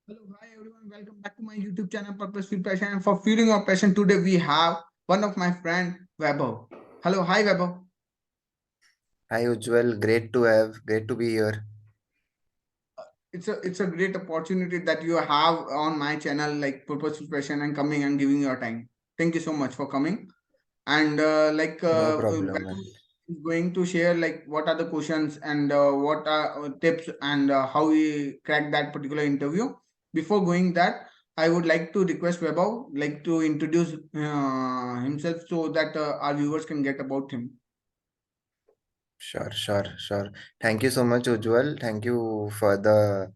Hello, hi everyone. Welcome back to my YouTube channel, Purposeful Passion. And for fueling our passion, today we have one of my friend, Vaibhav. Hello, hi Vaibhav. Hi Ujjwal, great to be here. It's a great opportunity that you have on my channel, like Purposeful Passion, and coming and giving your time. Thank you so much for coming. And No problem, man. Vaibhav is going to share like what are the questions and what are tips and how we crack that particular interview. Before going that, I would like to request Vaibhav like to introduce himself so that our viewers can get about him. Sure. Thank you so much, Ujjwal. Thank you for the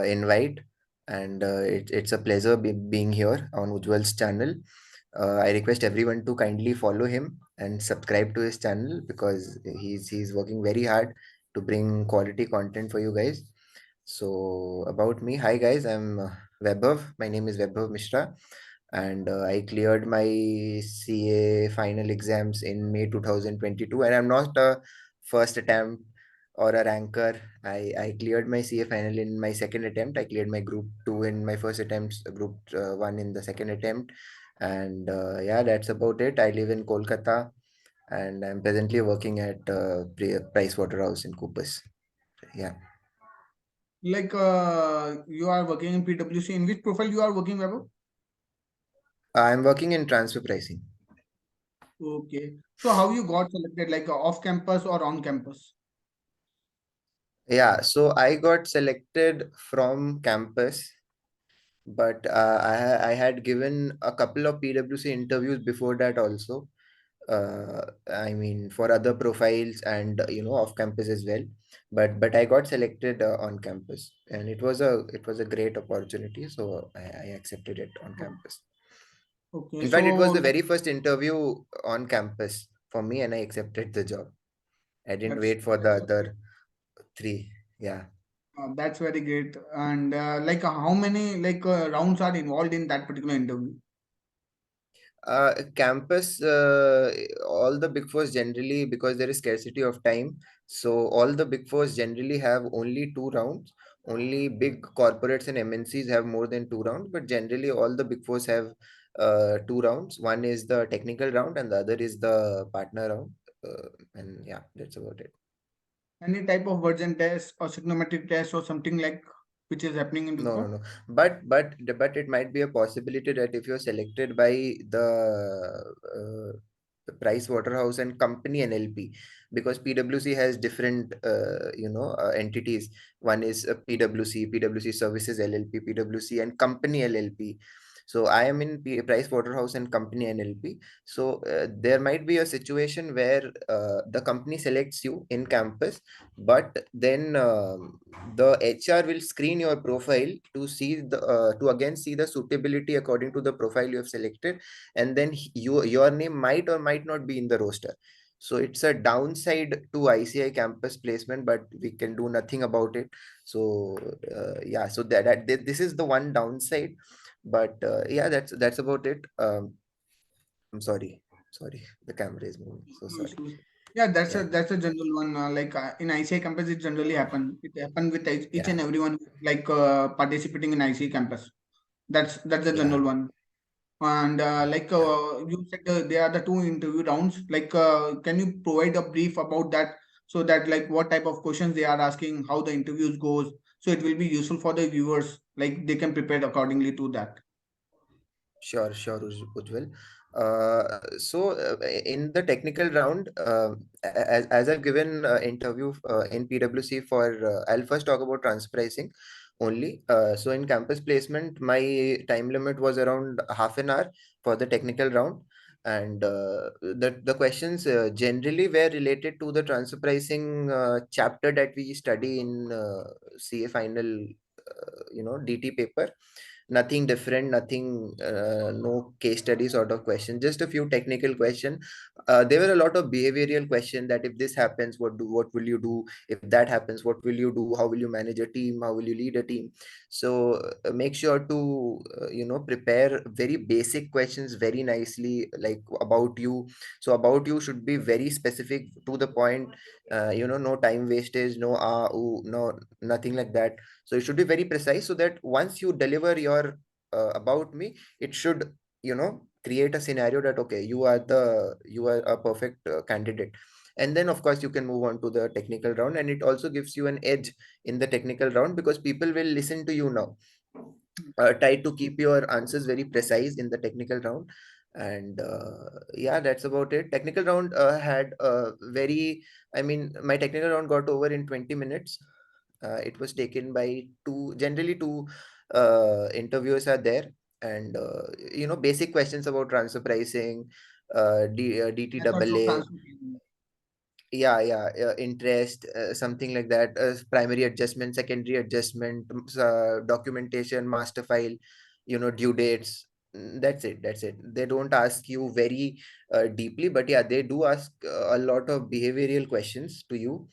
invite, and it's a pleasure being here on Ujjwal's channel. I request everyone to kindly follow him and subscribe to his channel because he's working very hard to bring quality content for you guys. So about me, hi guys, I'm Vaibhav. My name is Vaibhav Mishra, and I cleared my CA final exams in May 2022. And I'm not a first attempt or a ranker. I cleared my CA final in my second attempt. I cleared my group 2 in my first attempt, group 1 in the second attempt. And yeah, that's about it. I live in Kolkata and I'm presently working at Price Waterhouse in Coopers. Yeah. Like you are working in PWC. In which profile you are working, Vaibhav? I'm working in transfer pricing. Okay. So how you got selected, like off campus or on campus? Yeah, so I got selected from campus, but I had given a couple of PWC interviews before that also. I mean, for other profiles and off campus as well. But I got selected on campus, and it was a great opportunity, so I accepted it on Oh, campus. okay. In fact, it So was the like very first interview on campus for me, and I accepted the job. I didn't that's wait for the that's other three. Yeah. That's very great. And like how many like rounds are involved in that particular interview? Campus, all the big fours generally, because there is scarcity of time, so all the big fours generally have only 2 rounds. Only big corporates and MNCs have more than 2 rounds, but generally all the big fours have 2 rounds. One is the technical round, and the other is the partner round. And yeah, that's about it. Any type of version test or trigonometric test or something like which is happening in Big No, no, Four? no. But it might be a possibility that if you're selected by the Price Waterhouse and Company NLP, because PwC has different entities. One is PwC Services LLP, PwC and Company LLP. So I am in Price Waterhouse and Company NLP. So there might be a situation where the company selects you in campus, but then the HR will screen your profile to see to again see the suitability according to the profile you have selected, and then your name might or might not be in the roster. So it's a downside to ICI campus placement, but we can do nothing about it. So yeah, so this is the one downside, but yeah, that's about it. I'm sorry, the camera is moving. So No sorry. issues. Yeah, Yeah, that's a general one. Like in ICI campus, it generally happen. It happen with each yeah, and everyone like participating in ICI campus. That's the yeah. general one. And like you said, there are the two interview rounds. Like, can you provide a brief about that so that like what type of questions they are asking, how the interviews goes, so it will be useful for the viewers, like they can prepare accordingly to that. Sure, Ujjwal. So in the technical round, as I've given interview in PwC for, I'll first talk about transfer pricing only. So in campus placement, my time limit was around half an hour for the technical round, and the questions generally were related to the transfer pricing chapter that we study in CA final, DT paper. nothing different, nothing, no case study sort of question, just a few technical question. There were a lot of behavioral question, that if this happens, what will you do? If that happens, what will you do? How will you manage a team? How will you lead a team? So make sure to prepare very basic questions very nicely, like about you. So about you should be very specific, to the point. No time wastage, no ooh, no, nothing like that. So it should be very precise, so that once you deliver your about me, it should create a scenario that, okay, you are a perfect candidate. And then of course you can move on to the technical round, and it also gives you an edge in the technical round, because people will listen to you now. Try to keep your answers very precise in the technical round. And yeah, that's about it. Technical round had very, I mean, my technical round got over in 20 minutes. It was taken by two, generally two interviewers are there. And basic questions about transfer pricing, Methods of DTAA. transfer pricing. Yeah, interest, something like that, primary adjustment, secondary adjustment, documentation, master file, due dates. That's it. They don't ask you very deeply, but yeah, they do ask a lot of behavioral questions to you.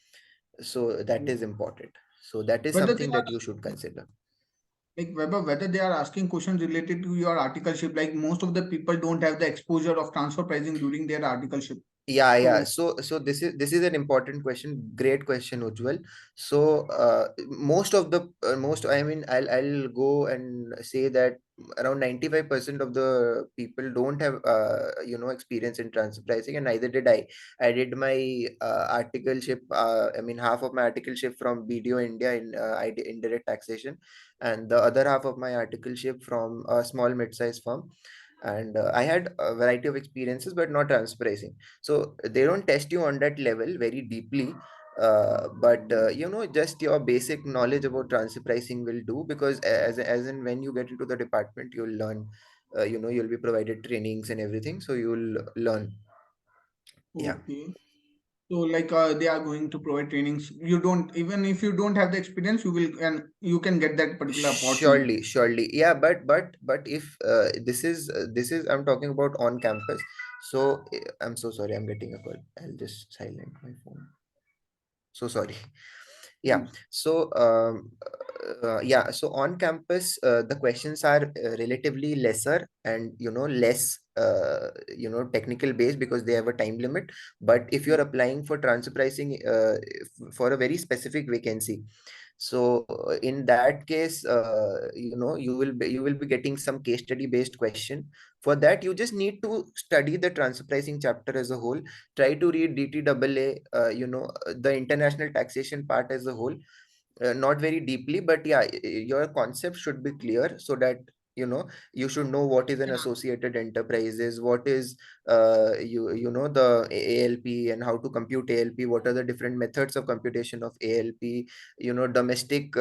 So that is important. So that is Whether they something are that you should consider. like Weber, whether they are asking questions related to your articleship, like most of the people don't have the exposure of transfer pricing during their articleship. Yeah. So So this is an important question. Great question, Ujjwal. So most of the most, I mean, I'll go and say that around 95% of the people don't have experience in transfer pricing, and neither did I. I did my articleship. I mean, half of my articleship from BDO India in indirect taxation, and the other half of my articleship from a small mid-sized firm. And I had a variety of experiences, but not transfer pricing. So they don't test you on that level very deeply. But just your basic knowledge about transfer pricing will do, because as in when you get into the department, you'll learn. You'll be provided trainings and everything, so you'll learn. Yeah. okay. So like they are going to provide trainings. You don't, even if you don't have the experience, you will, and you can get that particular opportunity. Surely, yeah. But if this is I'm talking about on campus. So I'm so sorry, I'm getting a call. I'll just silent my phone. So sorry. Yeah. Please. So yeah. So on campus, the questions are relatively lesser, and less technical based, because they have a time limit. But if you're applying for transfer pricing for a very specific vacancy, so in that case, you will be getting some case study based question. For that, you just need to study the transfer pricing chapter as a whole. Try to read DTAA, the international taxation part as a whole, not very deeply, but yeah, your concept should be clear, so that you should know what is an associated enterprises, what is the ALP, and how to compute ALP, what are the different methods of computation of ALP. Domestic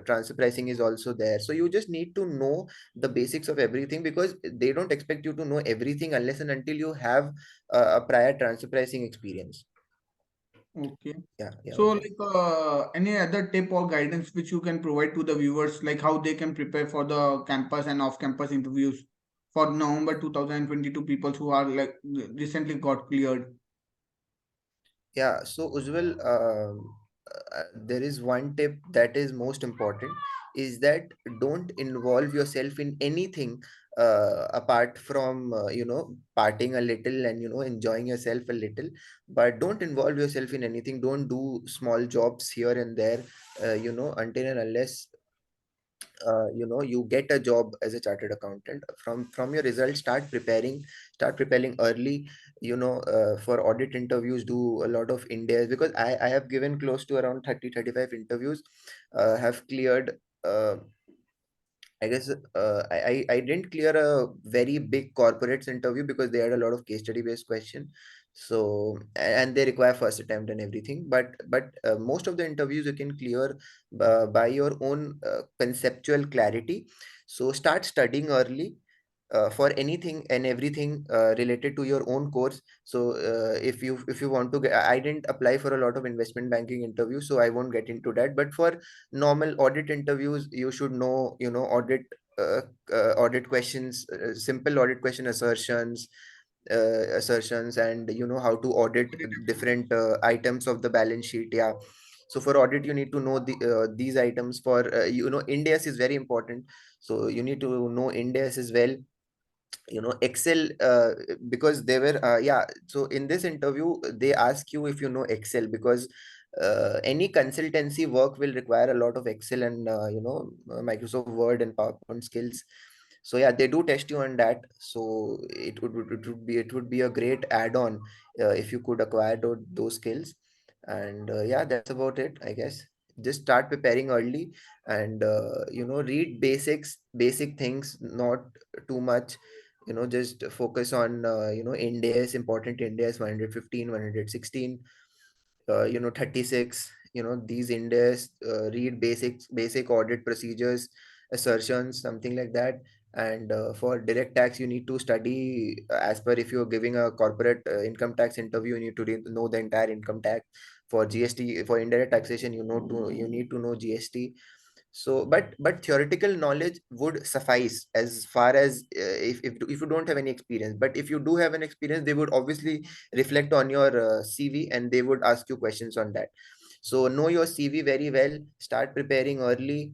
transfer pricing is also there, so you just need to know the basics of everything, because they don't expect you to know everything unless and until you have a prior transfer pricing experience. Okay. Yeah, So, Ujjwal. like, any other tip or guidance which you can provide to the viewers, like how they can prepare for the campus and off-campus interviews for November 2022 people who are like recently got cleared? Yeah, so Ujjwal, there is one tip that is most important, is that don't involve yourself in anything apart from partying a little and enjoying yourself a little. But don't involve yourself in anything. Don't do small jobs here and there, until and unless you get a job as a chartered accountant. From your results, start preparing early. For audit interviews, do a lot of indias, because I have given close to around 30-35 interviews, have cleared. I guess I didn't clear a very big corporates interview, because they had a lot of case study based question. So and they require first attempt and everything. But most of the interviews you can clear by your own conceptual clarity. So start studying early for anything and everything related to your own course. So if you want to get, I didn't apply for a lot of investment banking interviews, so I won't get into that. But for normal audit interviews, you should know audit uh, audit questions, simple audit question assertions, and how to audit different items of the balance sheet. Yeah. So for audit, you need to know these items. For Ind AS is very important, so you need to know Ind AS as well. Excel, because they were yeah, so in this interview they ask you if you know Excel, because any consultancy work will require a lot of Excel and Microsoft Word and PowerPoint skills. So yeah, they do test you on that. So it would be a great add-on if you could acquire those skills. And yeah, that's about it, I guess. Just start preparing early, and read basic things, not too much. Just focus on India's important, India's 115, 116, 36, these Indias. Read basic audit procedures, assertions, something like that. And for direct tax, you need to study as per, if you're giving a corporate income tax interview, you need to know the entire income tax. For GST, for indirect taxation, you need to know GST. So but theoretical knowledge would suffice, as far as if you don't have any experience. But if you do have an experience, they would obviously reflect on your CV, and they would ask you questions on that. So know your CV very well, start preparing early.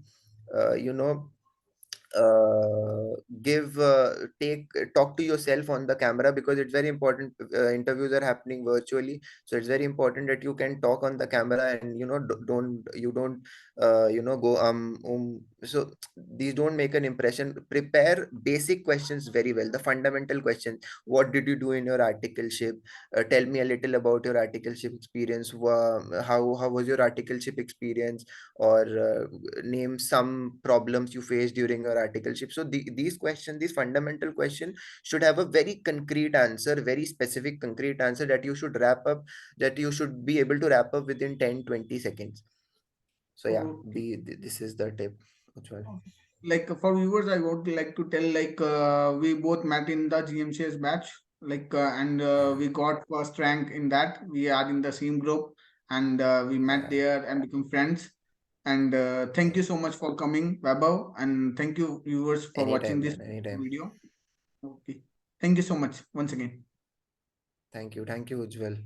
uh, you know give take talk to yourself on the camera, because it's very important. Interviews are happening virtually, so it's very important that you can talk on the camera, and don't go so these don't make an impression. Prepare basic questions very well, the fundamental questions. What did you do in your articleship? Tell me a little about your articleship experience. How was your articleship experience? Or name some problems you faced during your articleship. So these questions, these fundamental questions, should have a very concrete answer, very specific concrete answer, that you should be able to wrap up within 10-20 seconds. So yeah, Okay. this is the tip. Ujjwal. Like for viewers, I would like to tell like we both met in the GMCS batch, like and Yeah, we got first rank in that. We are in the same group, and we met yeah, there and become friends. And thank yeah. you so much for coming, Vaibhav, and thank you viewers for watching Anytime, this man, anytime. video. Okay, thank you so much once again. Thank you, Ujjwal.